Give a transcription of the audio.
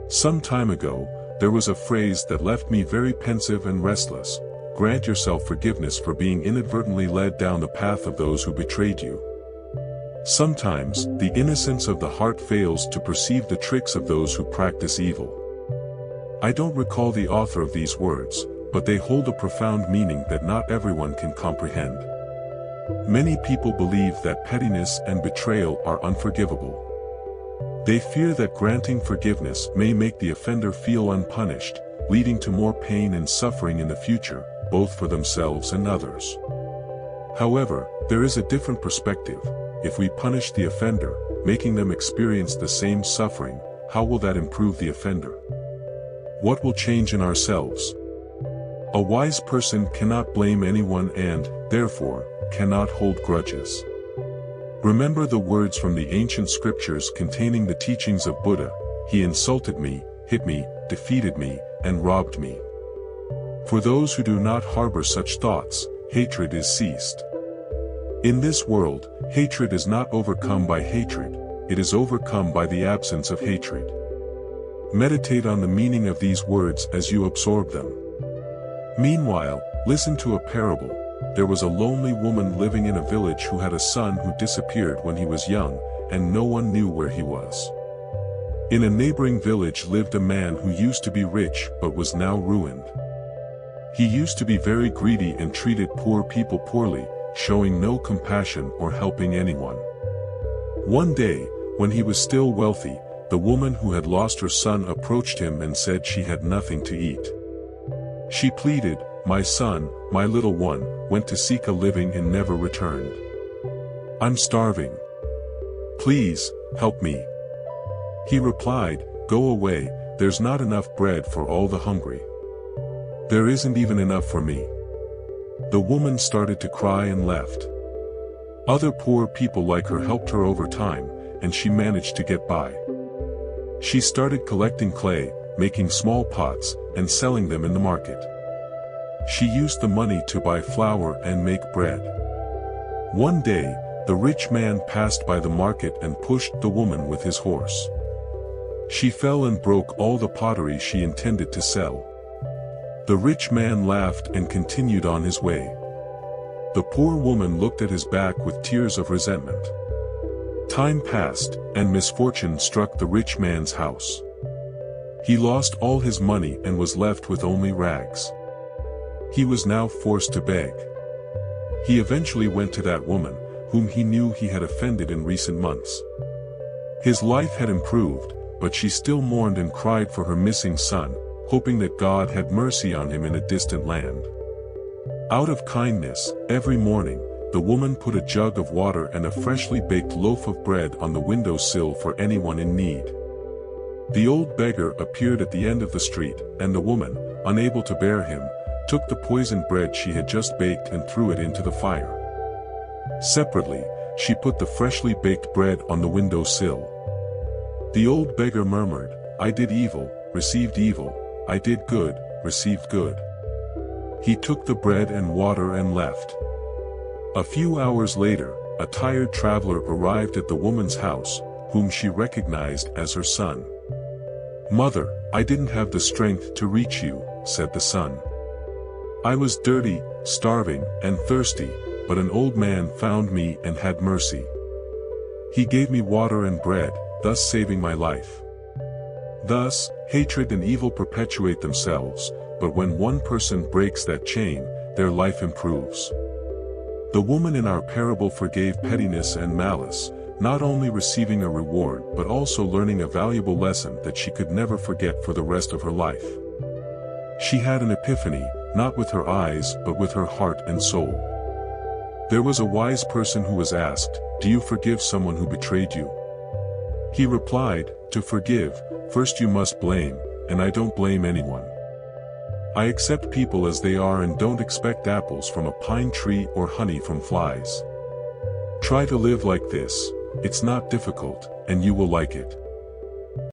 Some time ago, there was a phrase that left me very pensive and restless: grant yourself forgiveness for being inadvertently led down the path of those who betrayed you. Sometimes, the innocence of the heart fails to perceive the tricks of those who practice evil. I don't recall the author of these words, but they hold a profound meaning that not everyone can comprehend. Many people believe that pettiness and betrayal are unforgivable. They fear that granting forgiveness may make the offender feel unpunished, leading to more pain and suffering in the future, both for themselves and others. However, there is a different perspective. If we punish the offender, making them experience the same suffering, how will that improve the offender? What will change in ourselves? A wise person cannot blame anyone and, therefore, cannot hold grudges. Remember the words from the ancient scriptures containing the teachings of Buddha: he insulted me, hit me, defeated me, and robbed me. For those who do not harbor such thoughts, hatred is ceased. In this world, hatred is not overcome by hatred, it is overcome by the absence of hatred. Meditate on the meaning of these words as you absorb them. Meanwhile, listen to a parable. There was a lonely woman living in a village who had a son who disappeared when he was young, and no one knew where he was. In a neighboring village lived a man who used to be rich but was now ruined. He used to be very greedy and treated poor people poorly, showing no compassion or helping anyone. One day, when he was still wealthy, the woman who had lost her son approached him and said she had nothing to eat. She pleaded, "My son, my little one, went to seek a living and never returned. I'm starving. Please, help me." He replied, "Go away, there's not enough bread for all the hungry. There isn't even enough for me." The woman started to cry and left. Other poor people like her helped her over time, and she managed to get by. She started collecting clay, making small pots, and selling them in the market. She used the money to buy flour and make bread. One day, the rich man passed by the market and pushed the woman with his horse. She fell and broke all the pottery she intended to sell. The rich man laughed and continued on his way. The poor woman looked at his back with tears of resentment. Time passed, and misfortune struck the rich man's house. He lost all his money and was left with only rags. He was now forced to beg. He eventually went to that woman, whom he knew he had offended in recent months. His life had improved, but she still mourned and cried for her missing son, hoping that God had mercy on him in a distant land. Out of kindness, every morning, the woman put a jug of water and a freshly baked loaf of bread on the windowsill for anyone in need. The old beggar appeared at the end of the street, and the woman, unable to bear him, took the poisoned bread she had just baked and threw it into the fire. Separately, she put the freshly baked bread on the windowsill. The old beggar murmured, "I did evil, received evil, I did good, received good." He took the bread and water and left. A few hours later, a tired traveler arrived at the woman's house, whom she recognized as her son. "Mother, I didn't have the strength to reach you," said the son. "I was dirty, starving, and thirsty, but an old man found me and had mercy. He gave me water and bread, thus saving my life." Thus, hatred and evil perpetuate themselves, but when one person breaks that chain, their life improves. The woman in our parable forgave pettiness and malice, not only receiving a reward but also learning a valuable lesson that she could never forget for the rest of her life. She had an epiphany, not with her eyes but with her heart and soul. There was a wise person who was asked, "Do you forgive someone who betrayed you?" He replied, "To forgive, first you must blame, and I don't blame anyone. I accept people as they are and don't expect apples from a pine tree or honey from flies. Try to live like this, it's not difficult, and you will like it."